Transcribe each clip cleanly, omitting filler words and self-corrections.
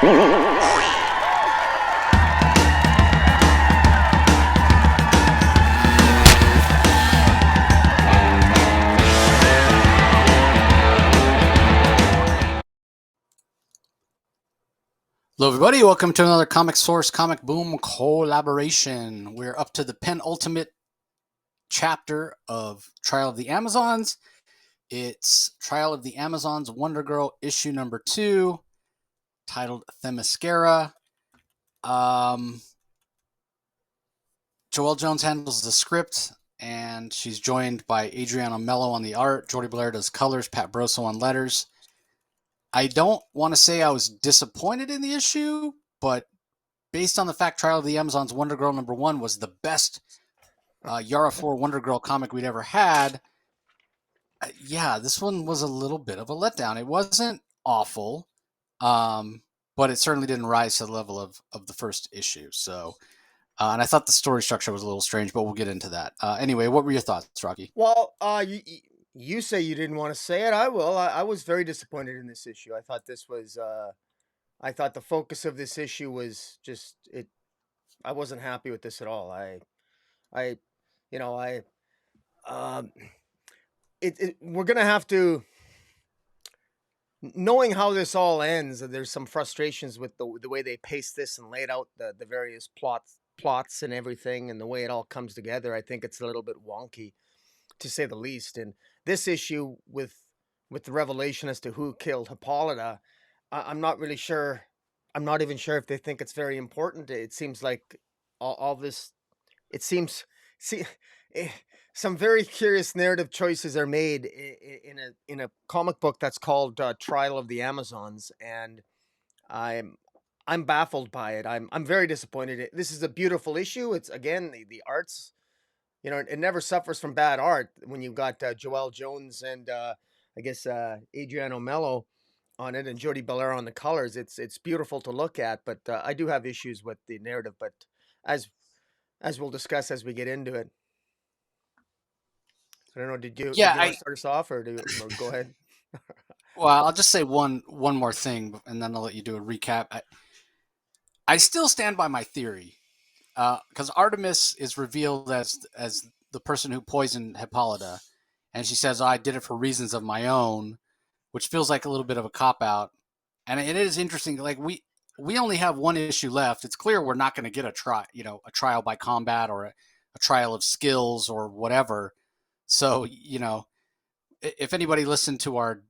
Hello, everybody. Welcome to another Comic Source Comic Boom collaboration. We're up to the penultimate chapter of Trial of the Amazons. It's Trial of the Amazons Wonder Girl issue number 2, titled Themyscira. Joelle Jones handles the script, and she's joined by Adriano Mello on the art. Jordi Blair does colors, Pat Brosso on letters. I don't want to say I was disappointed in the issue, but based on the fact Trial of the Amazons Wonder Girl number 1 was the best Yara 4 Wonder Girl comic we'd ever had, this one was a little bit of a letdown. It wasn't awful, but it certainly didn't rise to the level of the first issue. So, and I thought the story structure was a little strange, but we'll get into that. Anyway, what were your thoughts, Rocky? Well, you say you didn't want to say it. I will. I was very disappointed in this issue. I thought this was. I thought the focus of this issue was just it. I wasn't happy with this at all. Um, we're gonna have to. Knowing how this all ends, there's some frustrations with the way they pace this and laid out the various plots and everything, and the way it all comes together. I think it's a little bit wonky, to say the least. And this issue with the revelation as to who killed Hippolyta, I'm not really sure. I'm not even sure if they think it's very important. It seems like all this. It seems some very curious narrative choices are made in a comic book that's called Trial of the Amazons, and I'm baffled by it. I'm very disappointed. This is a beautiful issue. It's again the arts. It never suffers from bad art when you've got Joelle Jones and I guess Adriano Mello on it and Jordi Blair on the colors. It's beautiful to look at, but I do have issues with the narrative. But as we'll discuss as we get into it. I don't know. Did you want to start us off, or go ahead? Well, I'll just say one more thing, and then I'll let you do a recap. I still stand by my theory, because Artemis is revealed as the person who poisoned Hippolyta, and she says, "I did it for reasons of my own," which feels like a little bit of a cop out. And it is interesting. Like we only have one issue left. It's clear we're not going to get a trial by combat or a trial of skills or whatever. So, if anybody listened to our,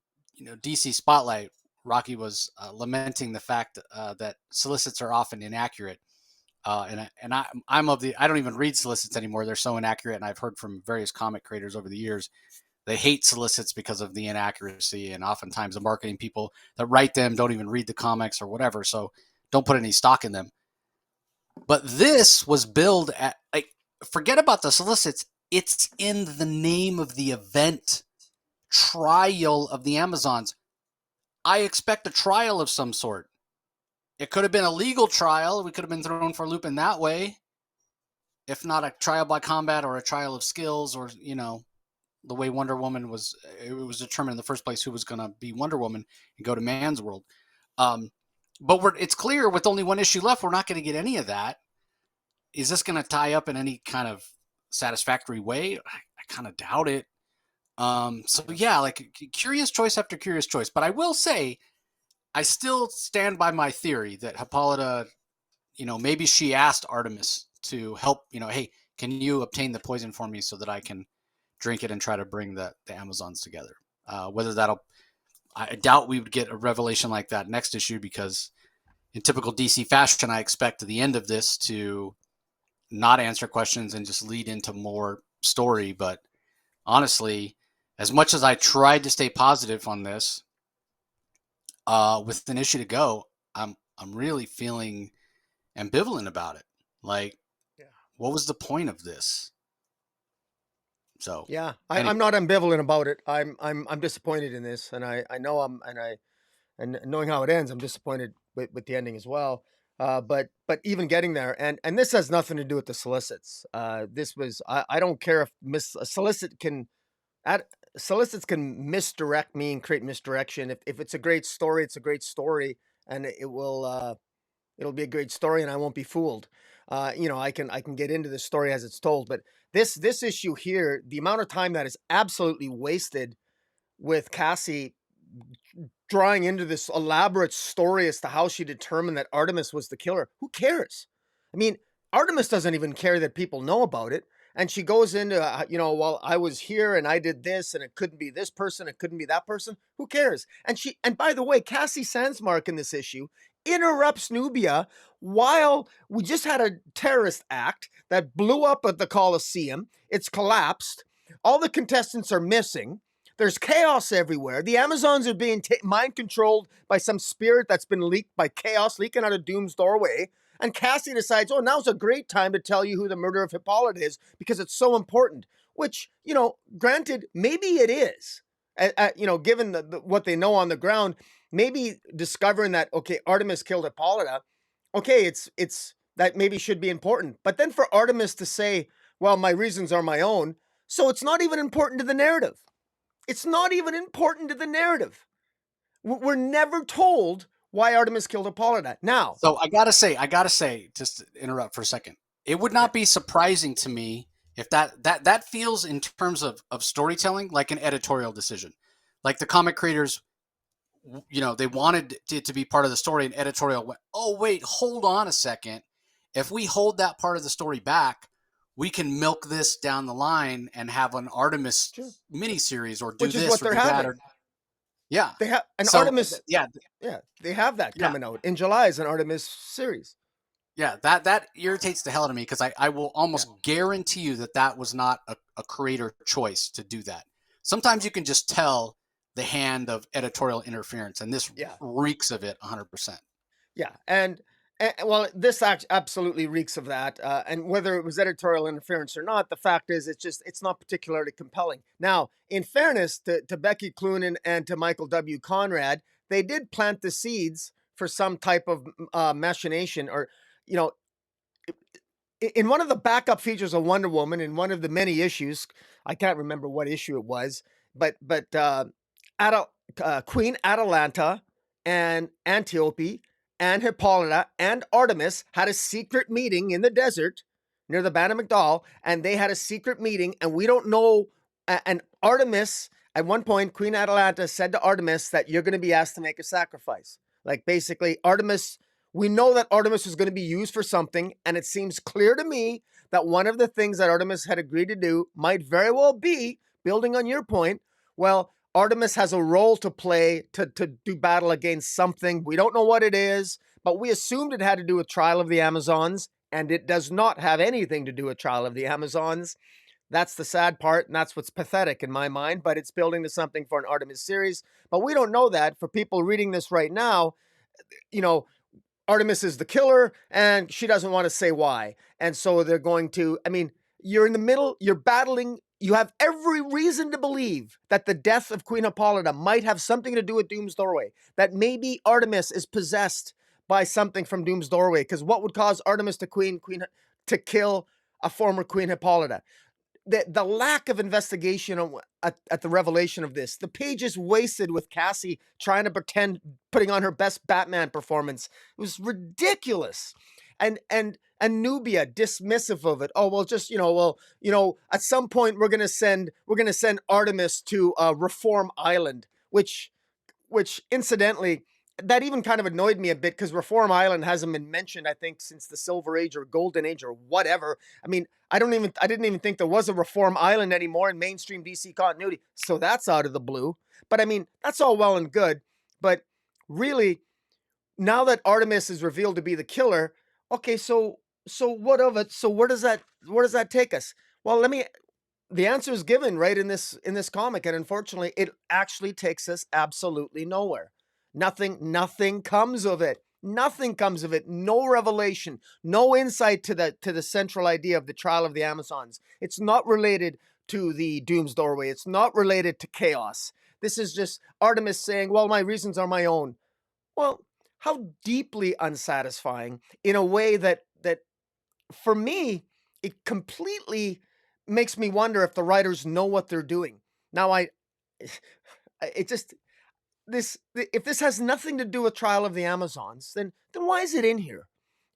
DC Spotlight, Rocky was lamenting the fact that solicits are often inaccurate. I'm I don't even read solicits anymore. They're so inaccurate. And I've heard from various comic creators over the years, they hate solicits because of the inaccuracy. And oftentimes the marketing people that write them don't even read the comics or whatever. So don't put any stock in them. But this was billed at, forget about the solicits. It's in the name of the event, Trial of the Amazons. I expect a trial of some sort. It could have been a legal trial. We could have been thrown for a loop in that way. If not a trial by combat or a trial of skills, or, the way Wonder Woman it was determined in the first place who was going to be Wonder Woman and go to man's world. But it's clear with only one issue left, we're not going to get any of that. Is this going to tie up in any kind of satisfactory way? I kind of doubt it. Curious choice after curious choice. But I will say, I still stand by my theory that Hippolyta, maybe she asked Artemis to help, hey, can you obtain the poison for me so that I can drink it and try to bring the Amazons together? I doubt we would get a revelation like that next issue, because in typical DC fashion, I expect the end of this to not answer questions and just lead into more story. But honestly, as much as I tried to stay positive on this, with an issue to go, I'm really feeling ambivalent about it. What was the point of this? So I'm not ambivalent about it. I'm disappointed in this, and I know and knowing how it ends, I'm disappointed with the ending as well. But even getting there, and this has nothing to do with the solicits. This was I don't care if solicits can misdirect me and create misdirection. If it's a great story, it's a great story, and it'll be a great story, and I won't be fooled. I can get into the story as it's told, but this issue here, the amount of time that is absolutely wasted with Cassie drawing into this elaborate story as to how she determined that Artemis was the killer. Who cares? I mean, Artemis doesn't even care that people know about it. And she goes into, well, I was here and I did this, and it couldn't be this person, it couldn't be that person. Who cares? And by the way, Cassie Sandsmark in this issue interrupts Nubia while we just had a terrorist act that blew up at the Coliseum. It's collapsed. All the contestants are missing. There's chaos everywhere. The Amazons are being mind controlled by some spirit that's been leaked by chaos, leaking out of Doom's doorway. And Cassie decides, oh, now's a great time to tell you who the murderer of Hippolyta is because it's so important. Which, granted, maybe it is. Given what they know on the ground, maybe discovering that, okay, Artemis killed Apolloda, okay, it's that maybe should be important. But then for Artemis to say, well, my reasons are my own, so it's not even important to the narrative. It's not even important to the narrative. We're never told why Artemis killed Apolloda. Now, So I gotta say, just to interrupt for a second, it would yeah, not be surprising to me if that feels in terms of storytelling like an editorial decision. Like the comic creators, they wanted it to be part of the story, and editorial went, oh wait, hold on a second. If we hold that part of the story back, we can milk this down the line and have an Artemis sure. miniseries, or do Which is what this or they're do that, having. or yeah. They have an So Artemis. yeah, Yeah, they have that yeah. coming out in July as an Artemis series. Yeah, that irritates the hell out of me, because I will Yeah, almost guarantee you that was not a creator choice to do that. Sometimes you can just tell the hand of editorial interference, and this yeah, reeks of it 100%. yeah. And well, this absolutely reeks of that. And whether it was editorial interference or not, the fact is, it's not particularly compelling. Now, in fairness to Becky Cloonan and to Michael W. Conrad, they did plant the seeds for some type of machination, or you know in one of the backup features of Wonder Woman, in one of the many issues, I can't remember what issue it was, but Queen Atalanta and Antiope and Hippolyta and Artemis had a secret meeting in the desert near the Bana McDowell, and they had a secret meeting, and we don't know. And Artemis, at one point, Queen Atalanta said to Artemis that you're going to be asked to make a sacrifice. Like basically, Artemis, we know that Artemis is going to be used for something, and it seems clear to me that one of the things that Artemis had agreed to do might very well be, building on your point, well, Artemis has a role to play to do battle against something. We don't know what it is, but we assumed it had to do with Trial of the Amazons, and it does not have anything to do with Trial of the Amazons. That's the sad part, and that's what's pathetic in my mind, but it's building to something for an Artemis series. But we don't know that. For people reading this right now, you know, Artemis is the killer, and she doesn't want to say why. And so they're going to, you're in the middle, you're battling, you have every reason to believe that the death of Queen Hippolyta might have something to do with Doom's Doorway, that maybe Artemis is possessed by something from Doom's Doorway, because what would cause Artemis to kill a former Queen Hippolyta? The lack of investigation at the revelation of this, the pages wasted with Cassie trying to pretend, putting on her best Batman performance, it was ridiculous. And Nubia dismissive of it. Oh, well, just, at some point we're gonna send Artemis to Reform Island, which incidentally, that even kind of annoyed me a bit, because Reform Island hasn't been mentioned, I think, since the Silver Age or Golden Age or whatever. I didn't even think there was a Reform Island anymore in mainstream DC continuity. So that's out of the blue. But that's all well and good. But really, now that Artemis is revealed to be the killer, okay, so what of it? So where does that take us? Well, the answer is given right in this comic, and unfortunately, it actually takes us absolutely nowhere. Nothing comes of it. Nothing comes of it. No revelation, no insight to the central idea of the Trial of the Amazons. It's not related to the Doom's Doorway. It's not related to chaos. This is just Artemis saying, well, my reasons are my own. Well, how deeply unsatisfying, in a way that for me, it completely makes me wonder if the writers know what they're doing. Now, it just, if this has nothing to do with Trial of the Amazons, then why is it in here?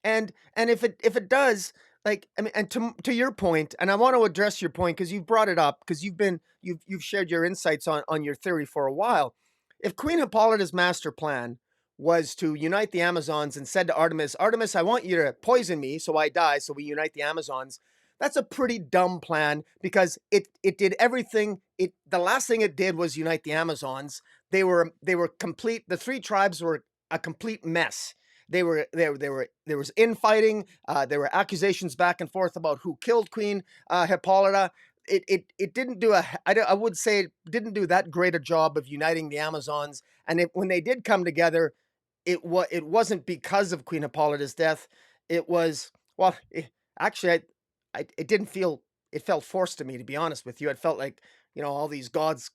And if it does, like, I mean, and to your point, and I want to address your point because you've brought it up because you've shared your insights on your theory for a while. If Queen Hippolyta's master plan was to unite the Amazons and said to Artemis, Artemis, I want you to poison me so I die, so we unite the Amazons. That's a pretty dumb plan because it did everything. The last thing it did was unite the Amazons. They were complete. The three tribes were a complete mess. There was infighting. There were accusations back and forth about who killed Queen Hippolyta. It didn't do I would say it didn't do that great a job of uniting the Amazons. And when they did come together, it wasn't because of Queen Hippolyta's death. It was, well, actually, it didn't feel, it felt forced to me, to be honest with you. It felt like, all these gods,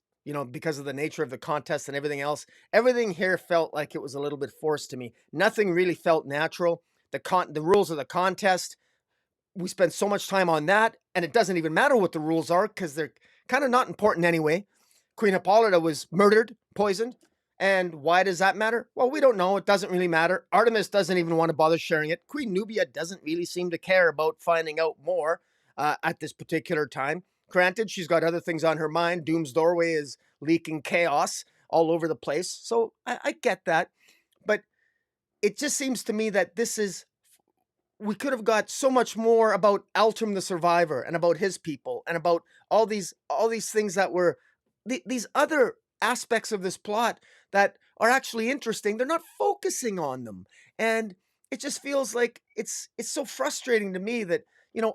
because of the nature of the contest and everything here felt like it was a little bit forced to me. Nothing really felt natural. The rules of the contest, we spend so much time on that, and it doesn't even matter what the rules are because they're kind of not important anyway. Queen Hippolyta was murdered, poisoned. And why does that matter? Well, we don't know. It doesn't really matter. Artemis doesn't even want to bother sharing it. Queen Nubia doesn't really seem to care about finding out more at this particular time. Granted, she's got other things on her mind. Doom's Doorway is leaking chaos all over the place. So I get that. But it just seems to me that we could have got so much more about Altrum the Survivor and about his people and about all these things that were these other aspects of this plot that are actually interesting. They're not focusing on them. And it just feels like it's so frustrating to me that,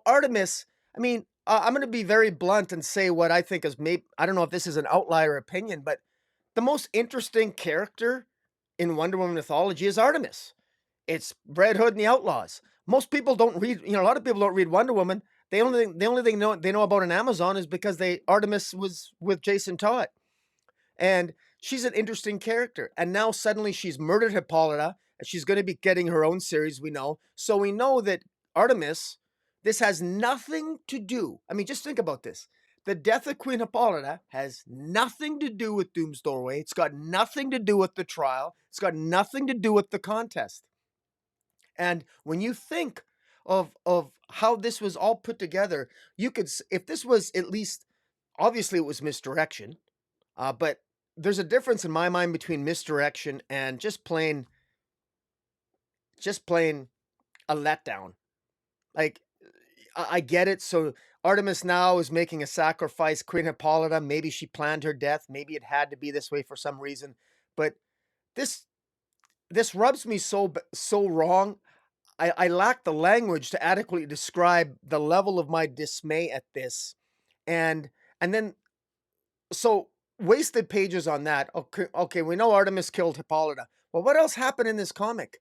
Artemis, I mean, I'm going to be very blunt and say what I think is, maybe, I don't know if this is an outlier opinion, but the most interesting character in Wonder Woman mythology is Artemis. It's Red Hood and the Outlaws. Most people don't read, a lot of people don't read Wonder Woman. The only thing they know about an Amazon is because Artemis was with Jason Todd. And she's an interesting character. And now suddenly she's murdered Hippolyta, and she's going to be getting her own series, we know. So we know that Artemis, this has nothing to do. I mean, just think about this. The death of Queen Hippolyta has nothing to do with Doom's Doorway. It's got nothing to do with the trial. It's got nothing to do with the contest. And when you think of how this was all put together, you could, if this was at least, obviously it was misdirection, but there's a difference in my mind between misdirection and just plain a letdown. Like, I get it. So Artemis now is making a sacrifice. Queen Hippolyta, maybe she planned her death. Maybe it had to be this way for some reason. But this rubs me so wrong. I lack the language to adequately describe the level of my dismay at this. And then, so wasted pages on that. Okay, we know Artemis killed Hippolyta. Well, what else happened in this comic?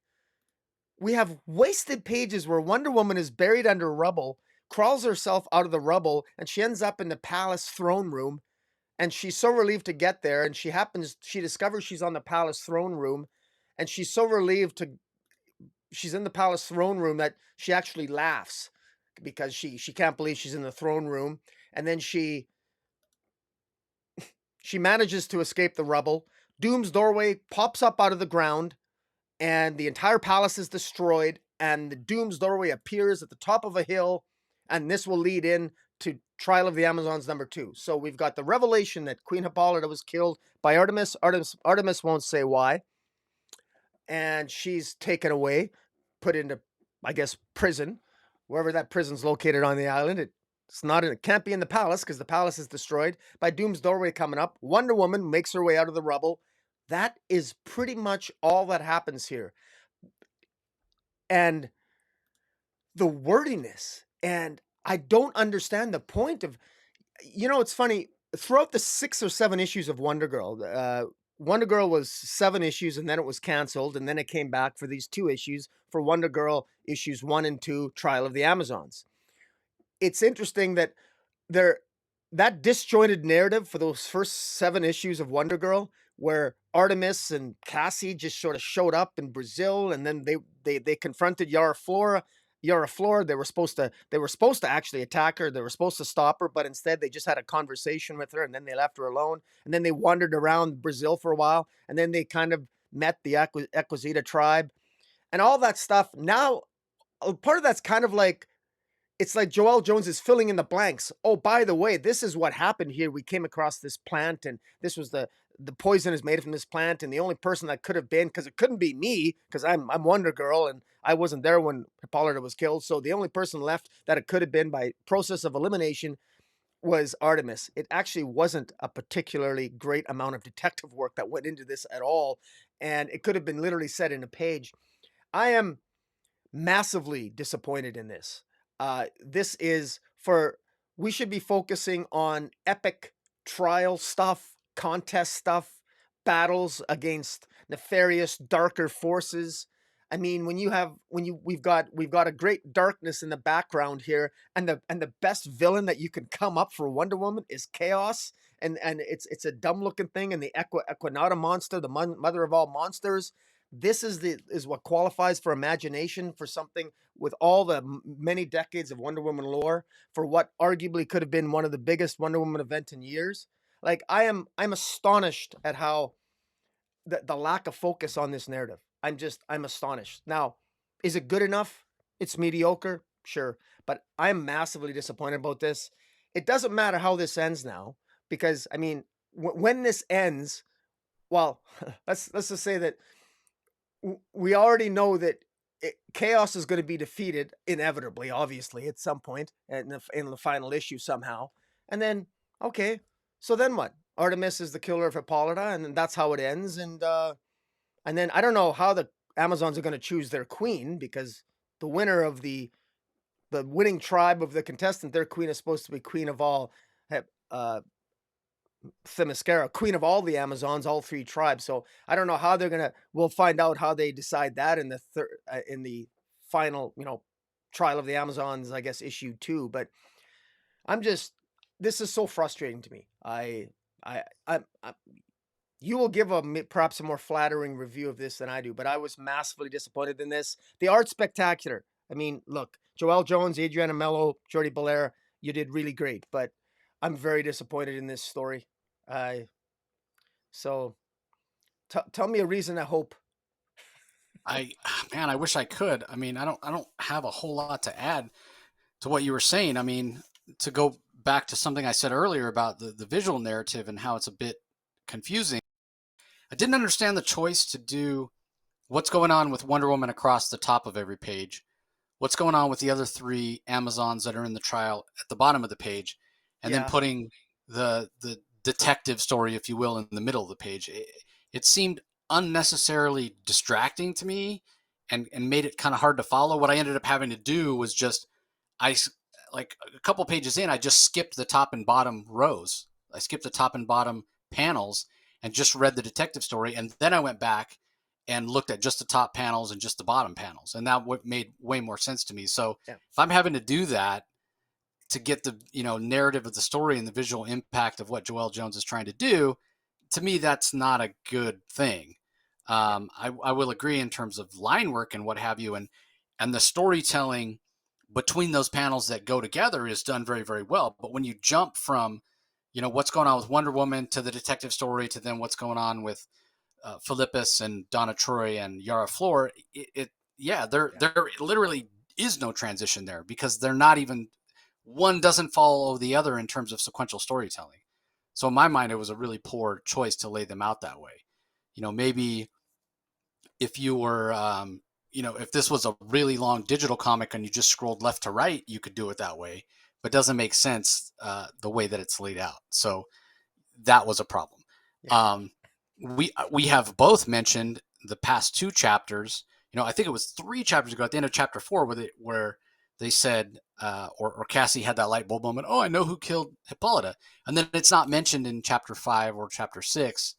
We have wasted pages where Wonder Woman is buried under rubble, crawls herself out of the rubble, and she ends up in the palace throne room. And she's so relieved to get there, and she discovers she's on the palace throne room, and she's so relieved she's in the palace throne room that she actually laughs because she can't believe she's in the throne room. And then she manages to escape the rubble. Doom's Doorway pops up out of the ground, and the entire palace is destroyed, and the Doom's Doorway appears at the top of a hill, and this will lead in to Trial of the Amazons #2. So we've got the revelation that Queen Hippolyta was killed by Artemis. Artemis won't say why. And she's taken away, put into, I guess, prison, wherever that prison's located on the island. It can't be in the palace because the palace is destroyed. By Doom's Doorway coming up, Wonder Woman makes her way out of the rubble. That is pretty much all that happens here. And the wordiness, and I don't understand the point of, it's funny, throughout the 6 or 7 issues of Wonder Girl, Wonder Girl was 7 issues, and then it was canceled, and then it came back for these 2 issues for Wonder Girl issues 1 and 2, Trial of the Amazons. It's interesting that that disjointed narrative for those first 7 issues of Wonder Girl, where Artemis and Cassie just sort of showed up in Brazil, and then they confronted Yara Flora, Yara Flor. They were supposed to actually attack her. They were supposed to stop her, but instead they just had a conversation with her, and then they left her alone. And then they wandered around Brazil for a while, and then they kind of met the Equisita tribe and all that stuff. Now, part of that's kind of like it's like Joel Jones is filling in the blanks. Oh, by the way, this is what happened here. We came across this plant, and this was the poison is made from this plant, and the only person that could have been, because it couldn't be me, because I'm Wonder Girl, and I wasn't there when Hippolyta was killed. So the only person left that it could have been by process of elimination was Artemis. It actually wasn't a particularly great amount of detective work that went into this at all, and it could have been literally said in a page. I am massively disappointed in this. This is for we should be focusing on epic trial stuff, contest stuff, battles against nefarious, darker forces. I mean, we've got a great darkness in the background here, and the best villain that you can come up for Wonder Woman is Chaos, and it's a dumb looking thing, and the Equinata monster, the mother of all monsters. This is what qualifies for imagination for something with all the many decades of Wonder Woman lore for what arguably could have been one of the biggest Wonder Woman event in years. Like I'm astonished at how the lack of focus on this narrative. I'm astonished. Now, is it good enough? It's mediocre, sure, but I'm massively disappointed about this. It doesn't matter how this ends now because I mean, when this ends, well, let's just say that we already know that chaos is going to be defeated inevitably, obviously, at some point in the final issue somehow. And then, okay, so then what? Artemis is the killer of Hippolyta, and that's how it ends. And then I don't know how the Amazons are going to choose their queen because the winner of the winning tribe of the contestant, their queen is supposed to be queen of all. Uh, Themyscira, queen of all the Amazons, all three tribes. So I don't know how they're gonna. We'll find out how they decide that in the final, trial of the Amazons, I guess issue 2. But I'm just, this is so frustrating to me. I you will give perhaps a more flattering review of this than I do, but I was massively disappointed in this. The art's spectacular. I mean, look, Joelle Jones, Adriana Mello, Jordi Belair, you did really great, but I'm very disappointed in this story. I so tell me a reason to hope. I man, I wish I could. I mean, I don't have a whole lot to add to what you were saying. I mean, to go back to something I said earlier about the visual narrative and how it's a bit confusing. I didn't understand the choice to do what's going on with Wonder Woman across the top of every page, what's going on with the other three Amazons that are in the trial at the bottom of the page, and then Yeah, putting the detective story, if you will, in the middle of the page. It seemed unnecessarily distracting to me and made it kind of hard to follow. What I ended up having to do was just I like a couple pages in, I just skipped the top and bottom rows. I skipped the top and bottom panels and just read the detective story, and then I went back and looked at just the top panels and just the bottom panels, and that made way more sense to me. So yeah, if I'm having to do that to get the narrative of the story and the visual impact of what Joelle Jones is trying to do, to me that's not a good thing. yeah, I will agree in terms of line work and what have you, and the storytelling between those panels that go together is done very, very well. But when you jump from what's going on with Wonder Woman to the detective story to then what's going on with Philippus and Donna Troy and Yara Flor, yeah, there literally is no transition there because they're not even, one doesn't follow the other in terms of sequential storytelling. So in my mind, it was a really poor choice to lay them out that way. Maybe if you were, if this was a really long digital comic and you just scrolled left to right, you could do it that way, but it doesn't make sense the way that it's laid out. So that was a problem. yeah, Um, we have both mentioned the past two chapters. I think it was three chapters ago at the end of chapter 4 where they said, or Cassie had that light bulb moment. Oh, I know who killed Hippolyta, and then it's not mentioned in chapter 5 or chapter 6.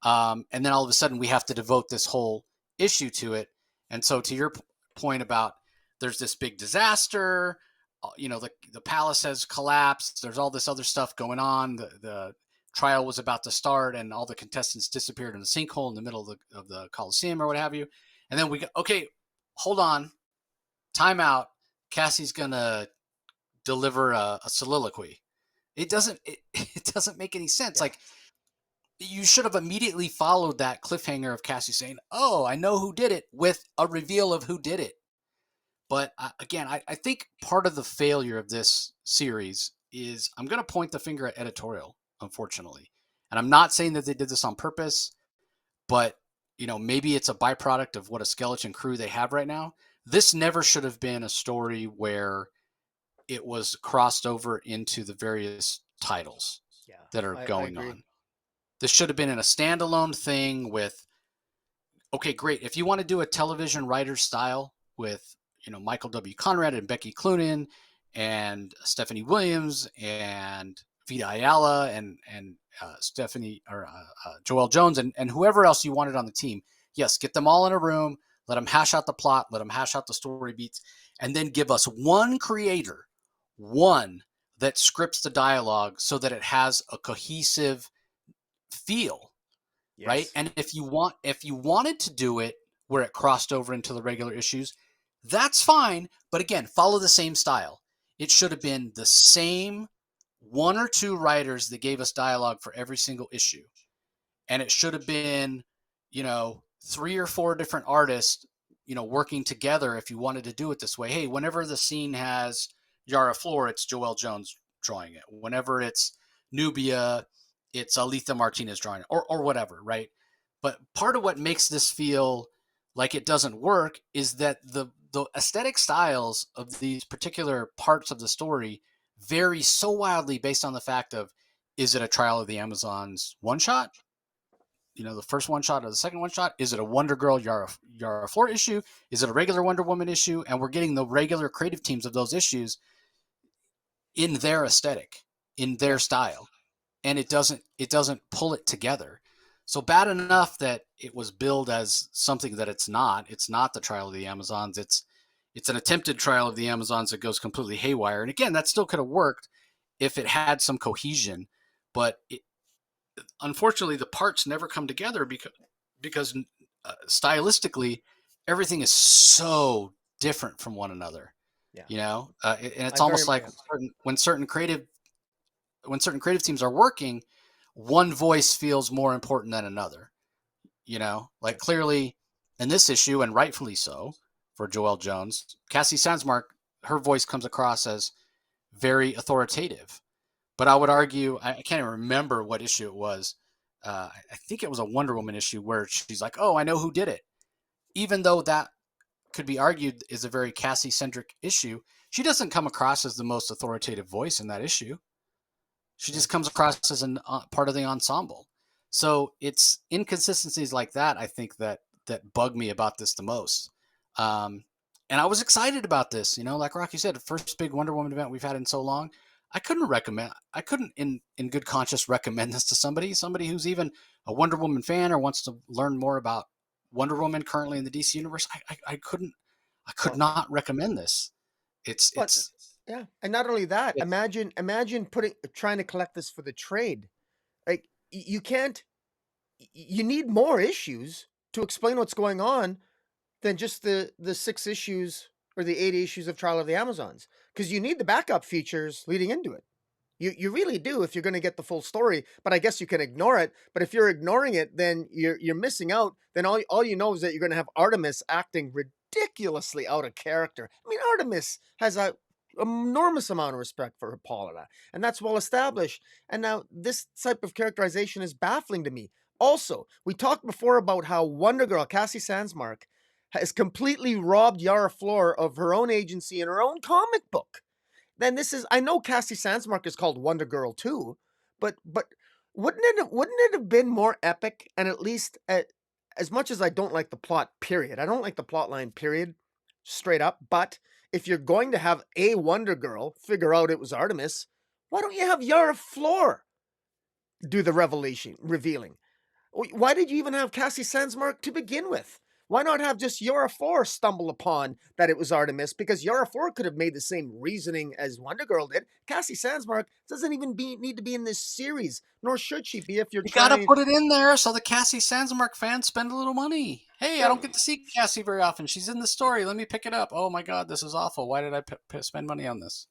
And then all of a sudden we have to devote this whole issue to it. And so to your point about there's this big disaster, the palace has collapsed. There's all this other stuff going on. The trial was about to start, and all the contestants disappeared in a sinkhole in the middle of the Coliseum or what have you. And then we go, okay, hold on, time out. Cassie's gonna deliver a soliloquy. It doesn't make any sense. Yeah. Like, you should have immediately followed that cliffhanger of Cassie saying, "Oh, I know who did it," with a reveal of who did it. But again, I think part of the failure of this series is, I'm going to point the finger at editorial, unfortunately. And I'm not saying that they did this on purpose, but maybe it's a byproduct of what a skeleton crew they have right now. This never should have been a story where it was crossed over into the various titles Yeah, that are I going agree. on. This should have been in a standalone thing with, okay, great. If you want to do a television writer style with, Michael W. Conrad and Becky Cloonan and Stephanie Williams and Vita Ayala and Stephanie or Joelle Jones and whoever else you wanted on the team, yes, get them all in a room, let them hash out the plot, let them hash out the story beats, and then give us one creator, one that scripts the dialogue so that it has a cohesive feel, right? Yes. And if you wanted to do it where it crossed over into the regular issues, that's fine. But again, follow the same style. It should have been the same one or two writers that gave us dialogue for every single issue. And it should have been, three or four different artists, working together if you wanted to do it this way. Hey, whenever the scene has Yara Flor, it's Joelle Jones drawing it. Whenever it's Nubia, it's Aletha Martinez drawing it, or whatever, right? But part of what makes this feel like it doesn't work is that the aesthetic styles of these particular parts of the story vary so wildly based on the fact of, is it a Trial of the Amazons one shot? The first one shot or the second one shot? Is it a Wonder Girl Yara Flor issue? Is it a regular Wonder Woman issue? And we're getting the regular creative teams of those issues in their aesthetic, in their Yeah. style, and it doesn't pull it together. So bad enough that it was billed as something that it's not. It's not the Trial of the Amazons. It's an attempted Trial of the Amazons that goes completely haywire. And again, that still could have worked if it had some cohesion, but unfortunately, the parts never come together because stylistically, everything is so different from one another. Yeah. And it's I very almost like yeah. when certain creative teams are working, one voice feels more important than another. Like, Yes. clearly in this issue, and rightfully so, for Joelle Jones, Cassie Sandsmark, her voice comes across as very authoritative. But I would argue, I can't even remember what issue it was. I think it was a Wonder Woman issue where she's like, "Oh, I know who did it," even though that could be argued is a very Cassie centric issue. She doesn't come across as the most authoritative voice in that issue. She Yeah. just comes across as an part of the ensemble. So it's inconsistencies like that, I think, that bug me about this the most. Um, and I was excited about this. Like Rocky said, the first big Wonder Woman event we've had in so long. I couldn't in good conscience recommend this to somebody who's even a Wonder Woman fan or wants to learn more about Wonder Woman currently in the DC universe. I could Well, not recommend this. It's but it's yeah, and not only that, it's imagine trying to collect this for the trade. Like you can't. You need more issues to explain what's going on than just the 6 issues or the 8 issues of Trial of the Amazons, because you need the backup features leading into it. You really do if you're going to get the full story. But I guess you can ignore it. But if you're ignoring it, then you're missing out. Then all you know is that you're going to have Artemis acting ridiculously out of character. I mean, Artemis has a enormous amount of respect for Hippolyta, and that's well established. And now this type of characterization is baffling to me. Also, we talked before about how Wonder Girl Cassie Sandsmark has completely robbed Yara Flor of her own agency in her own comic book. Then this is, I know Cassie Sandsmark is called Wonder Girl too, but wouldn't it have been more epic, and at least as much as I don't like the plot period, I don't like the plot line period, straight up. But if you're going to have a Wonder Girl figure out it was Artemis, why don't you have Yara Flor do the revealing? Why did you even have Cassie Sandsmark to begin with? Why not have just Yara Flor stumble upon that it was Artemis? Because Yara Flor could have made the same reasoning as Wonder Girl did. Cassie Sandsmark doesn't even need to be in this series, nor should she be if you're You gotta trying. put it in there so the Cassie Sandsmark fans spend a little money. Hey, I Yeah, don't get to see Cassie very often. She's in the story. Let me pick it up. Oh my god, this is awful. Why did I spend money on this?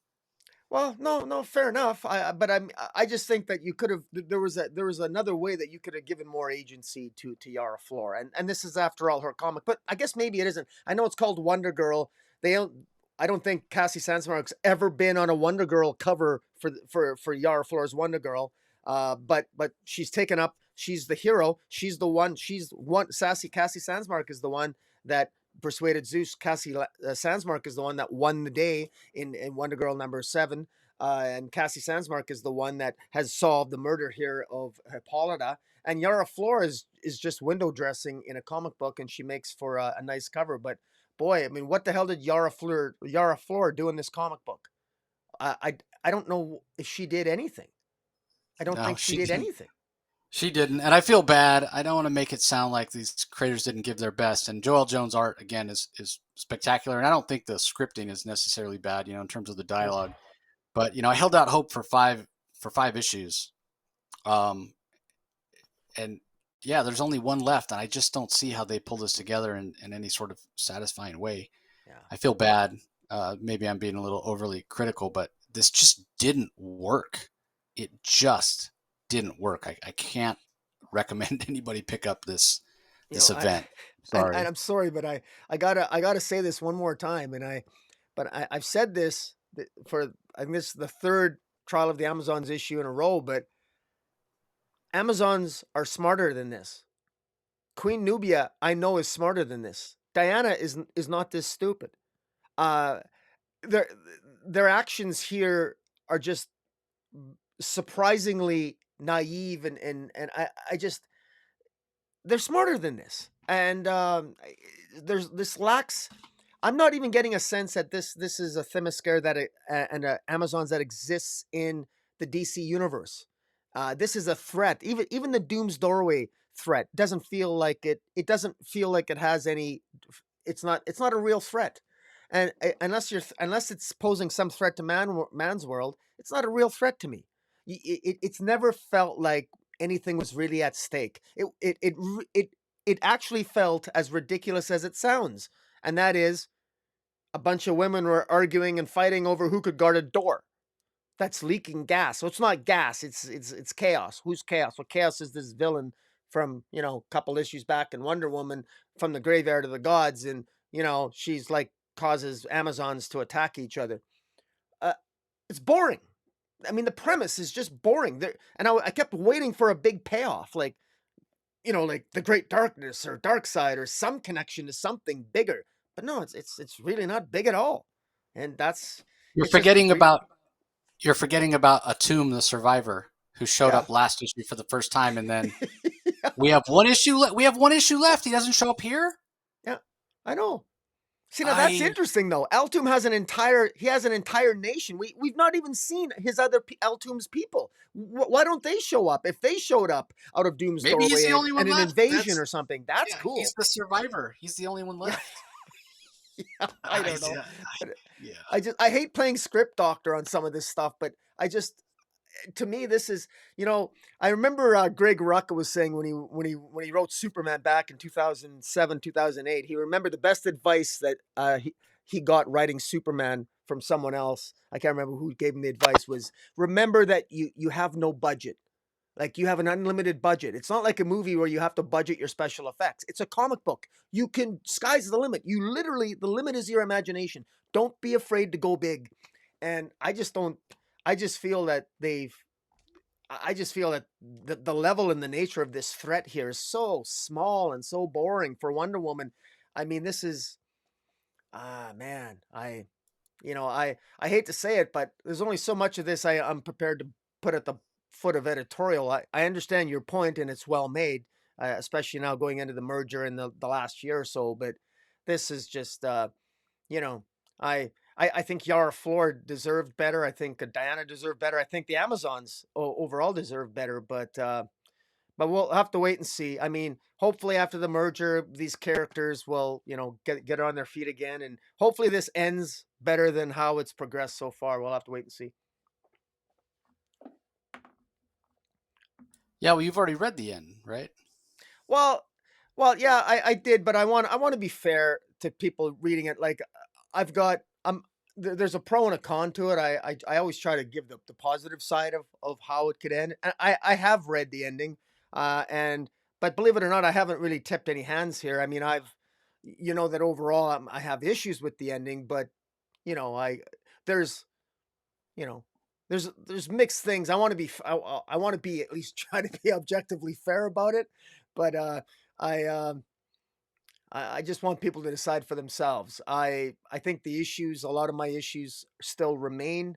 well, no, fair enough. But I just think that you could have. There was another way that you could have given more agency to Yara Flor, and this is after all her comic. But I guess maybe it isn't. I know it's called Wonder Girl. They don't. I don't think Cassie Sandsmark's ever been on a Wonder Girl cover for Yara Flor's Wonder Girl. But she's taken up. She's the hero. She's the one. She's one. Sassy Cassie Sandsmark is the one that persuaded Zeus. Cassie Sandsmark is the one that won the day in Wonder Girl #7. And Cassie Sandsmark is the one that has solved the murder here of Hippolyta. And Yara Flor is just window dressing in a comic book, and she makes for a nice cover. But boy, I mean, what the hell did Yara Flor do in this comic book? I don't know if she did anything. I don't No, think she she did didn't. anything. She didn't, and I feel bad. I don't want to make it sound like these creators didn't give their best. And Joel Jones' art again is spectacular, and I don't think the scripting is necessarily bad, in terms of the Mm. dialogue. But I held out hope for five issues, um, and yeah, there's only one left, and I just don't see how they pull this together in any sort of satisfying way. Yeah. I feel bad. Maybe I'm being a little overly critical, but this just didn't work. It just didn't work. I can't recommend anybody pick up You this know, event. and Sorry. I'm sorry, but I gotta say this one more time, I've said this for I think this is the third Trial of the Amazons issue in a row, but Amazons are smarter than this. Queen Nubia, I know, is smarter than this. Diana is not this stupid. Uh, their their actions here are just surprisingly naive, and I just they're smarter than this. And there's this lacks. I'm not even getting a sense that this is a Themyscira and Amazons that exists in the DC universe. This is a threat. Even the Doom's Doorway threat doesn't feel like it. It doesn't feel like it has any. It's not a real threat, and unless it's posing some threat to man's world, it's not a real threat to me. It's never felt like anything was really at stake. It actually felt as ridiculous as it sounds, and that is a bunch of women were arguing and fighting over who could guard a door that's leaking gas. So it's not gas, it's chaos. Who's chaos? Well, chaos is this villain from, a couple issues back in Wonder Woman, from the graveyard of the gods, and she's like causes Amazons to attack each other. Uh, it's boring. I mean, the premise is just boring. There, and I kept waiting for a big payoff, like like the Great Darkness or Dark Side or some connection to something bigger. But no, it's really not big at all, and that's You're it's just forgetting about you're forgetting about Atum the Survivor, who showed yeah. up last issue for the first time, and then Yeah, we have one issue. We have one issue left. He doesn't show up here. yeah, I know. See, now that's I interesting though. Altum has an entire nation. We've not even seen his Altum's people. Why don't they show up? If they showed up out of Doom's Maybe he's doorway the and, only one and an left. invasion That's or something, that's Yeah. cool. He's the survivor. He's the only one Yeah, left. yeah, I don't know. Yeah. But Yeah. I hate playing script doctor on some of this stuff, but to me this is I remember Greg Rucka was saying when he wrote Superman back in 2007 2008, he remembered the best advice that he got writing Superman from someone else. I can't remember who gave him the advice. Was remember that you have no budget. Like, you have an unlimited budget. It's not like a movie where you have to budget your special effects. It's a comic book. You can sky's the limit. You literally the limit is your imagination. Don't be afraid to go big. And I just don't I just feel that the level and the nature of this threat here is so small and so boring for Wonder Woman. I mean, this is man, I hate to say it, but there's only so much of this I'm prepared to put at the foot of editorial. I understand your point, and it's well made, especially now going into the merger in the last year or so. But this is just, you know, I think Yara Flor deserved better. I think Diana deserved better. I think the Amazons overall deserve better. But But we'll have to wait and see. I mean, hopefully after the merger, these characters will, get on their feet again, and hopefully this ends better than how it's progressed so far. We'll have to wait and see. Yeah, well, you've already read the end, right? Well, well, yeah, I did, but I want to be fair to people reading it. Like, I've got there's a pro and a con to it. I always try to give the positive side of how it could end. And I have read the ending, and but believe it or not, I haven't really tipped any hands here. I mean, you know that overall I have issues with the ending, but I there's you know there's mixed things. I want to be I want to be at least try to be objectively fair about it, but I um I just want people to decide for themselves. I think a lot of my issues still remain,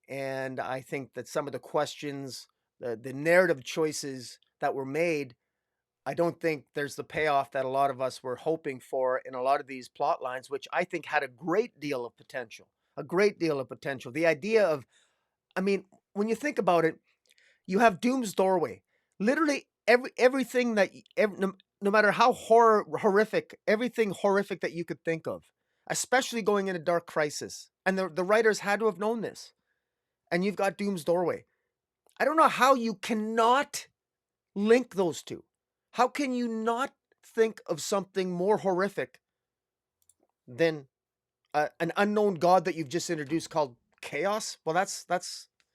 and I think that some of the questions, the narrative choices that were made, I don't think there's the payoff that a lot of us were hoping for in a lot of these plot lines, which I think had a great deal of potential. A great deal of potential. The idea of, I mean, when you think about it, you have Doom's doorway. Literally everything that no matter how horrific, everything horrific that you could think of, especially going into Dark Crisis. And the writers had to have known this. And you've got Doom's doorway. I don't know how you cannot link those two. How can you not think of something more horrific than an unknown god that you've just introduced called chaos? Well, that's.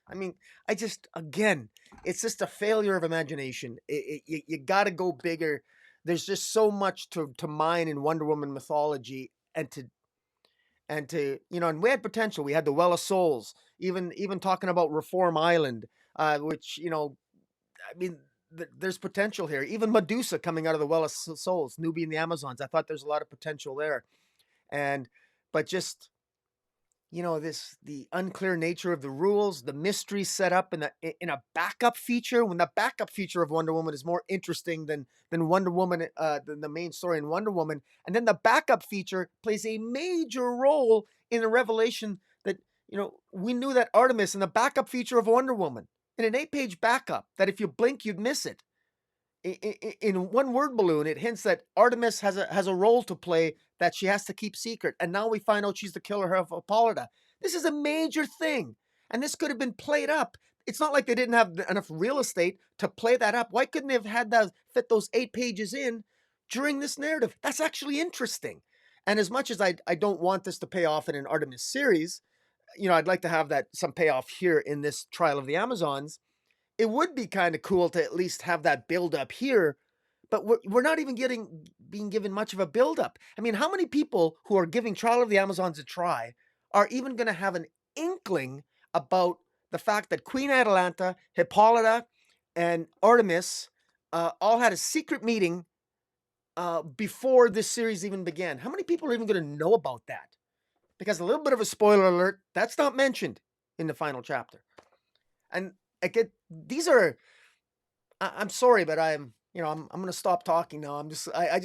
I mean, I just again, it's just a failure of imagination. You got to go bigger. There's just so much to mine in Wonder Woman mythology, and we had potential. We had the Well of Souls, even talking about Reform Island, which I mean, there's potential here. Even Medusa coming out of the Well of Souls, Nubian the Amazons. I thought there's a lot of potential there, and but just the unclear nature of the rules, the mystery set up in a backup feature, when the backup feature of Wonder Woman is more interesting than Wonder Woman, than the main story in Wonder Woman, and then the backup feature plays a major role in the revelation that we knew that Artemis in the backup feature of Wonder Woman, in an 8-page backup, that if you blink you'd miss it. In one word balloon, it hints that Artemis has a role to play that she has to keep secret, and now we find out she's the killer of Apolloda. This is a major thing, and this could have been played up. It's not like they didn't have enough real estate to play that up. Why couldn't they have had that fit those 8 pages in during this narrative? That's actually interesting. And as much as I don't want this to pay off in an Artemis series, I'd like to have that some payoff here in this Trial of the Amazons. It would be kind of cool to at least have that build up here, but we're not even being given much of a build up. I mean, how many people who are giving Trial of the Amazons a try are even going to have an inkling about the fact that Queen Atalanta, Hippolyta, and Artemis all had a secret meeting before this series even began? How many people are even going to know about that? Because a little bit of a spoiler alert, that's not mentioned in the final chapter. And these are, I'm sorry, but I'm going to stop talking now. I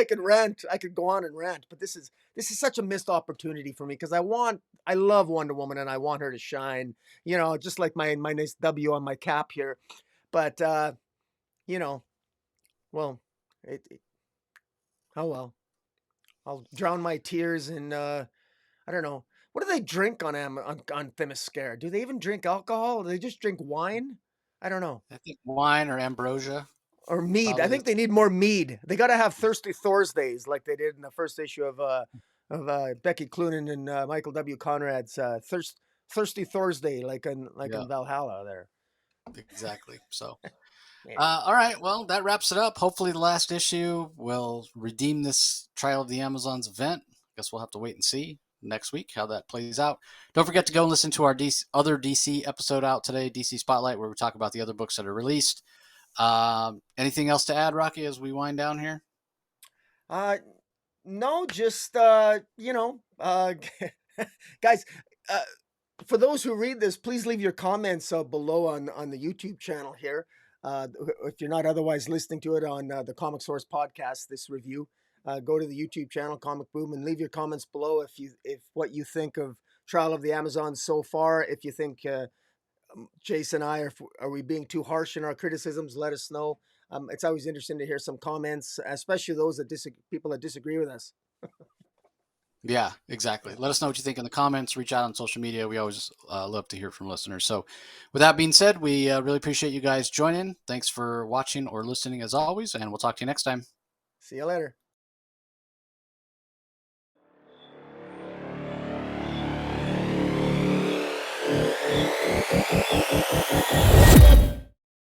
could rant. I could go on and rant, but this is such a missed opportunity for me, because I love Wonder Woman and I want her to shine, just like my nice W on my cap here. But, well, oh well, I'll drown my tears in, I don't know. What do they drink on Themyscira? Do they even drink alcohol? Or do they just drink wine? I don't know. I think wine or ambrosia Or mead. I probably think is. they need more mead. They got to have Thirsty Thursdays like they did in the first issue of Becky Cloonan and Michael W. Conrad's Thirsty Thursday, like in Yeah, Valhalla there. exactly. So, Yeah. all right. Well, that wraps it up. Hopefully, the last issue will redeem this Trial of the Amazons event. Guess we'll have to wait and see next week how that plays out. Don't forget to go and listen to our other DC episode out today, DC Spotlight, where we talk about the other books that are released. Anything else to add, Rocky, as we wind down here? No, just guys. For those who read this, please leave your comments below on the YouTube channel here. If you're not otherwise listening to it on the Comic Source podcast, this review, go to the YouTube channel Comic Boom and leave your comments below if what you think of Trial of the Amazons so far. If you think Chase and I, are we being too harsh in our criticisms? Let us know. It's always interesting to hear some comments, especially those that people that disagree with us. Yeah, exactly. Yeah. Let us know what you think in the comments. Reach out on social media. We always love to hear from listeners. So, with that being said, we really appreciate you guys joining. Thanks for watching or listening as always, and we'll talk to you next time. See you later.